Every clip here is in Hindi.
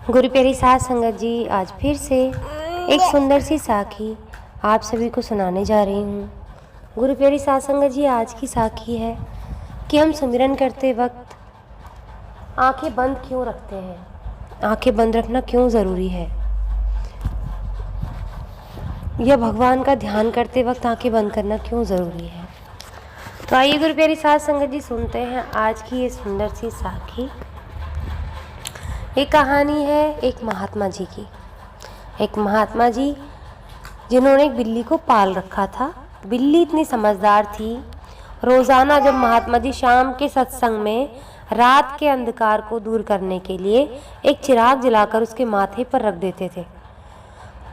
गुरु प्यारी साध संगत जी, आज फिर से एक सुंदर सी साखी आप सभी को सुनाने जा रही हूँ। गुरु प्यारी साध संगत जी, आज की साखी है कि हम सुमिरन करते वक्त आंखें बंद क्यों रखते हैं, आंखें बंद रखना क्यों ज़रूरी है, या भगवान का ध्यान करते वक्त आंखें बंद करना क्यों ज़रूरी है। तो आइए गुरु प्यारी साध संगत जी, सुनते हैं आज की ये सुंदर सी साखी। एक कहानी है एक महात्मा जी की। एक महात्मा जी जिन्होंने एक बिल्ली को पाल रखा था। बिल्ली इतनी समझदार थी, रोज़ाना जब महात्मा जी शाम के सत्संग में रात के अंधकार को दूर करने के लिए एक चिराग जलाकर उसके माथे पर रख देते थे,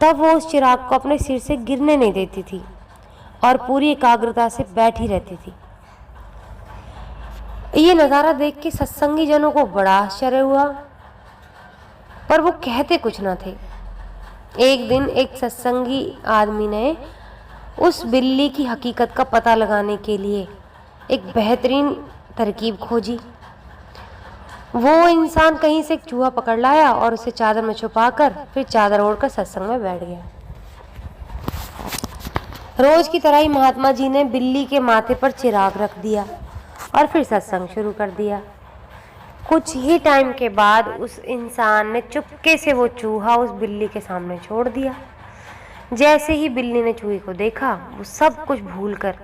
तब वो उस चिराग को अपने सिर से गिरने नहीं देती थी और पूरी एकाग्रता से बैठी रहती थी। ये नज़ारा देख के सत्संगी जनों को बड़ा आश्चर्य हुआ, पर वो कहते कुछ न थे। एक दिन एक सत्संगी आदमी ने उस बिल्ली की हकीकत का पता लगाने के लिए एक बेहतरीन तरकीब खोजी। वो इंसान कहीं से एक चूहा पकड़ लाया और उसे चादर में छुपाकर फिर चादर ओढ़कर सत्संग में बैठ गया। रोज की तरह ही महात्मा जी ने बिल्ली के माथे पर चिराग रख दिया और फिर सत्संग शुरू कर दिया। कुछ ही टाइम के बाद उस इंसान ने चुपके से वो चूहा उस बिल्ली के सामने छोड़ दिया। जैसे ही बिल्ली ने चूहे को देखा, वो सब कुछ भूलकर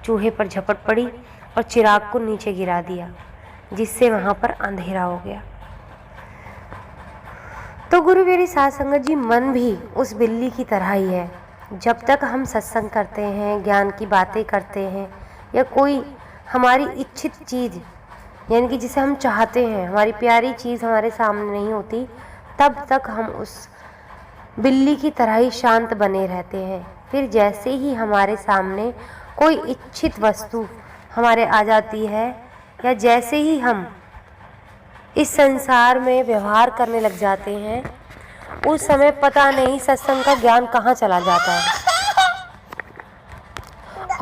चूहे पर झपट पड़ी और चिराग को नीचे गिरा दिया, जिससे वहाँ पर अंधेरा हो गया। तो गुरु प्यारी साध संगत जी, मन भी उस बिल्ली की तरह ही है। जब तक हम सत्संग करते हैं, ज्ञान की बातें करते हैं, या कोई हमारी इच्छित चीज़ यानी कि जिसे हम चाहते हैं, हमारी प्यारी चीज़ हमारे सामने नहीं होती, तब तक हम उस बिल्ली की तरह ही शांत बने रहते हैं। फिर जैसे ही हमारे सामने कोई इच्छित वस्तु हमारे आ जाती है, या जैसे ही हम इस संसार में व्यवहार करने लग जाते हैं, उस समय पता नहीं सत्संग का ज्ञान कहाँ चला जाता है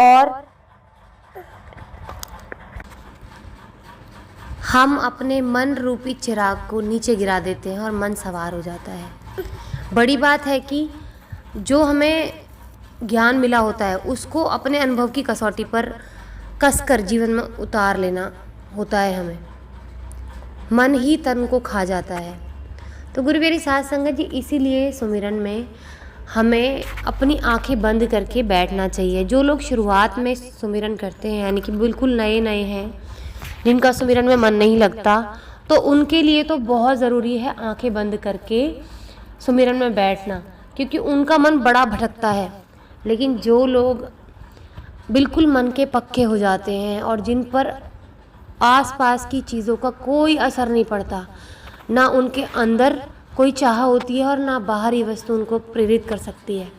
और हम अपने मन रूपी चिराग को नीचे गिरा देते हैं और मन सवार हो जाता है। बड़ी बात है कि जो हमें ज्ञान मिला होता है उसको अपने अनुभव की कसौटी पर कसकर जीवन में उतार लेना होता है। हमें मन ही तन को खा जाता है। तो गुरु प्यारी साध संगत जी, इसीलिए सुमिरन में हमें अपनी आंखें बंद करके बैठना चाहिए। जो लोग शुरुआत में सुमिरन करते हैं, यानी कि बिल्कुल नए नए हैं, जिनका सुमिरन में मन नहीं लगता, तो उनके लिए तो बहुत ज़रूरी है आंखें बंद करके सुमिरन में बैठना, क्योंकि उनका मन बड़ा भटकता है। लेकिन जो लोग बिल्कुल मन के पक्के हो जाते हैं और जिन पर आसपास की चीज़ों का कोई असर नहीं पड़ता, ना उनके अंदर कोई चाह होती है और ना बाहरी वस्तु उनको प्रेरित कर सकती है,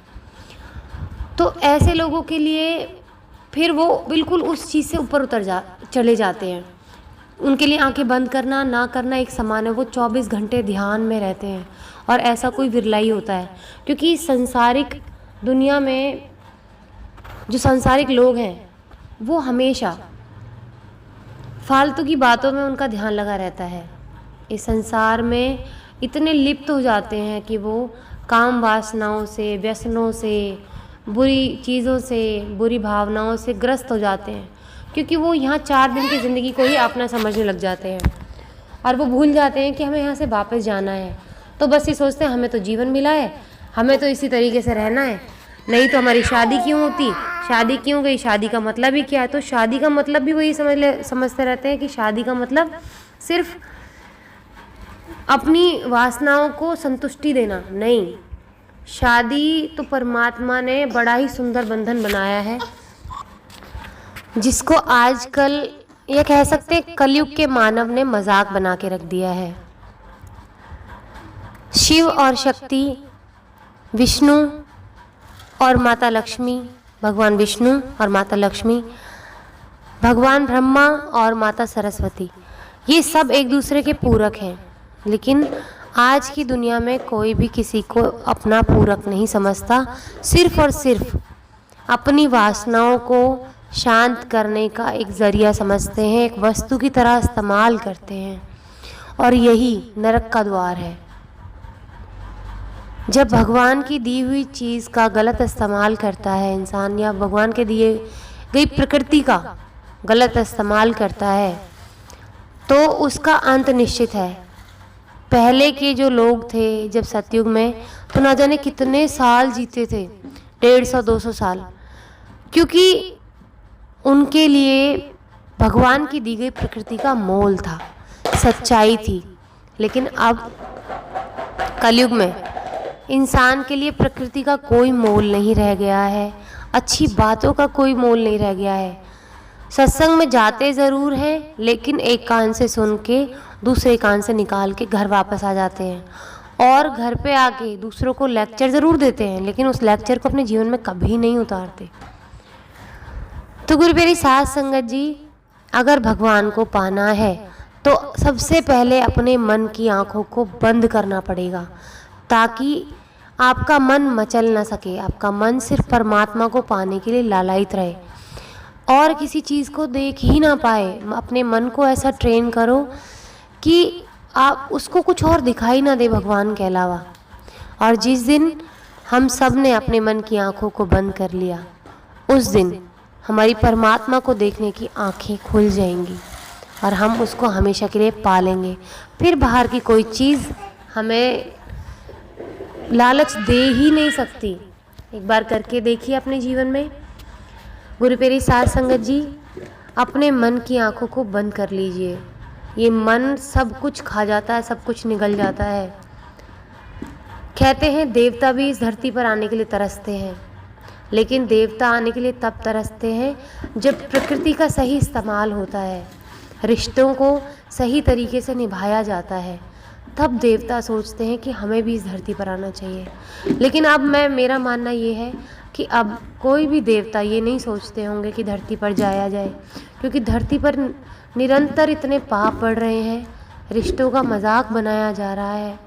तो ऐसे लोगों के लिए फिर वो बिल्कुल उस चीज़ से ऊपर चले जाते हैं। उनके लिए आंखें बंद करना ना करना एक समान है। वो 24 घंटे ध्यान में रहते हैं, और ऐसा कोई विरला ही होता है, क्योंकि सांसारिक दुनिया में जो सांसारिक लोग हैं वो हमेशा फालतू की बातों में उनका ध्यान लगा रहता है। इस संसार में इतने लिप्त हो जाते हैं कि वो काम वासनाओं से, व्यसनों से, बुरी चीज़ों से, बुरी भावनाओं से ग्रस्त हो जाते हैं, क्योंकि वो यहाँ 4 दिन की ज़िंदगी को ही अपना समझने लग जाते हैं और वो भूल जाते हैं कि हमें यहाँ से वापस जाना है। तो बस ये सोचते हैं हमें तो जीवन मिला है, हमें तो इसी तरीके से रहना है, नहीं तो हमारी शादी क्यों होती, शादी क्यों गई, शादी का मतलब ही क्या है। तो शादी का मतलब भी वही समझते रहते हैं कि शादी का मतलब सिर्फ अपनी वासनाओं को संतुष्टि देना नहीं। शादी तो परमात्मा ने बड़ा ही सुंदर बंधन बनाया है, जिसको आजकल ये कह सकते हैं कलयुग के मानव ने मजाक बना के रख दिया है। शिव और शक्ति, विष्णु और माता लक्ष्मी, भगवान विष्णु और माता लक्ष्मी, भगवान ब्रह्मा और माता सरस्वती, ये सब एक दूसरे के पूरक हैं। लेकिन आज की दुनिया में कोई भी किसी को अपना पूरक नहीं समझता, सिर्फ और सिर्फ अपनी वासनाओं को शांत करने का एक ज़रिया समझते हैं, एक वस्तु की तरह इस्तेमाल करते हैं, और यही नरक का द्वार है। जब भगवान की दी हुई चीज़ का गलत इस्तेमाल करता है इंसान, या भगवान के दिए गई प्रकृति का गलत इस्तेमाल करता है, तो उसका अंत निश्चित है। पहले के जो लोग थे जब सतयुग में, तो ना जाने कितने साल जीते थे, 150-200 साल, क्योंकि उनके लिए भगवान की दी गई प्रकृति का मोल था, सच्चाई थी। लेकिन अब कलयुग में इंसान के लिए प्रकृति का कोई मोल नहीं रह गया है, अच्छी बातों का कोई मोल नहीं रह गया है। सत्संग में जाते ज़रूर हैं, लेकिन एक कान से सुन के दूसरे कान से निकाल के घर वापस आ जाते हैं। और घर पे आके दूसरों को लेक्चर ज़रूर देते हैं, लेकिन उस लेक्चर को अपने जीवन में कभी नहीं उतारते। तो गुरु मेरी साथ संगत जी, अगर भगवान को पाना है तो सबसे पहले अपने मन की आँखों को बंद करना पड़ेगा, ताकि आपका मन मचल ना सके। आपका मन सिर्फ परमात्मा को पाने के लिए लालायित रहे और किसी चीज़ को देख ही ना पाए। अपने मन को ऐसा ट्रेन करो कि आप उसको कुछ और दिखाई ना दे भगवान के अलावा। और जिस दिन हम सब ने अपने मन की आँखों को बंद कर लिया, उस दिन हमारी परमात्मा को देखने की आँखें खुल जाएंगी और हम उसको हमेशा के लिए पालेंगे। फिर बाहर की कोई चीज़ हमें लालच दे ही नहीं सकती। एक बार करके देखिए अपने जीवन में। गुरु प्यारी साथ संगत जी, अपने मन की आँखों को बंद कर लीजिए। ये मन सब कुछ खा जाता है, सब कुछ निगल जाता है। कहते हैं देवता भी इस धरती पर आने के लिए तरसते हैं, लेकिन देवता आने के लिए तब तरसते हैं जब प्रकृति का सही इस्तेमाल होता है, रिश्तों को सही तरीके से निभाया जाता है। तब देवता सोचते हैं कि हमें भी इस धरती पर आना चाहिए। लेकिन अब मेरा मानना ये है कि अब कोई भी देवता ये नहीं सोचते होंगे कि धरती पर जाया जाए, क्योंकि धरती पर निरंतर इतने पाप बढ़ रहे हैं, रिश्तों का मजाक बनाया जा रहा है,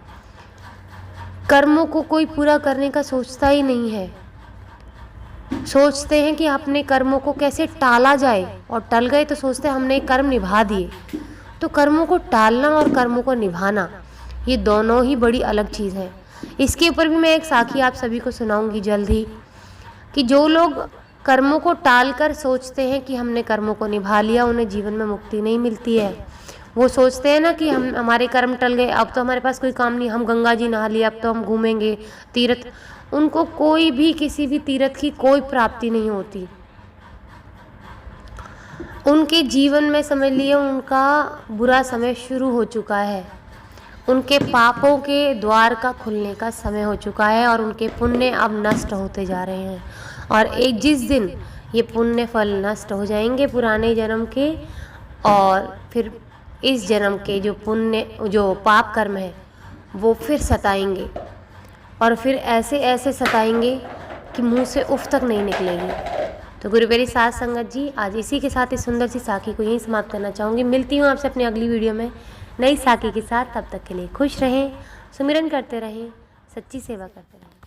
कर्मों को कोई पूरा करने का सोचता ही नहीं है। सोचते हैं कि अपने कर्मों को कैसे टाला जाए, और टल गए तो सोचते हैं हमने कर्म निभा दिए। तो कर्मों को टालना और कर्मों को निभाना, ये दोनों ही बड़ी अलग चीज़ है। इसके ऊपर भी मैं एक साखी आप सभी को सुनाऊंगी जल्द ही, कि जो लोग कर्मों को टालकर सोचते हैं कि हमने कर्मों को निभा लिया, उन्हें जीवन में मुक्ति नहीं मिलती है। वो सोचते हैं ना कि हमारे कर्म टल गए, अब तो हमारे पास कोई काम नहीं, हम गंगा जी नहा लिए, अब तो हम घूमेंगे तीर्थ। उनको कोई भी किसी भी तीर्थ की कोई प्राप्ति नहीं होती। उनके जीवन में समझ लिए उनका बुरा समय शुरू हो चुका है, उनके पापों के द्वार का खुलने का समय हो चुका है, और उनके पुण्य अब नष्ट होते जा रहे हैं। और एक जिस दिन ये पुण्य फल नष्ट हो जाएंगे पुराने जन्म के, और फिर इस जन्म के जो पाप कर्म है वो फिर सताएंगे, और फिर ऐसे ऐसे सताएंगे कि मुंह से उफ तक नहीं निकलेगी। तो गुरु प्यारी साथ संगत जी, आज इसी के साथ इस सुंदर सी साखी को यहीं समाप्त करना चाहूँगी। मिलती हूँ आपसे अपनी अगली वीडियो में नई साखी के साथ। तब तक के लिए खुश रहें, सुमिरन करते रहें, सच्ची सेवा करते रहें।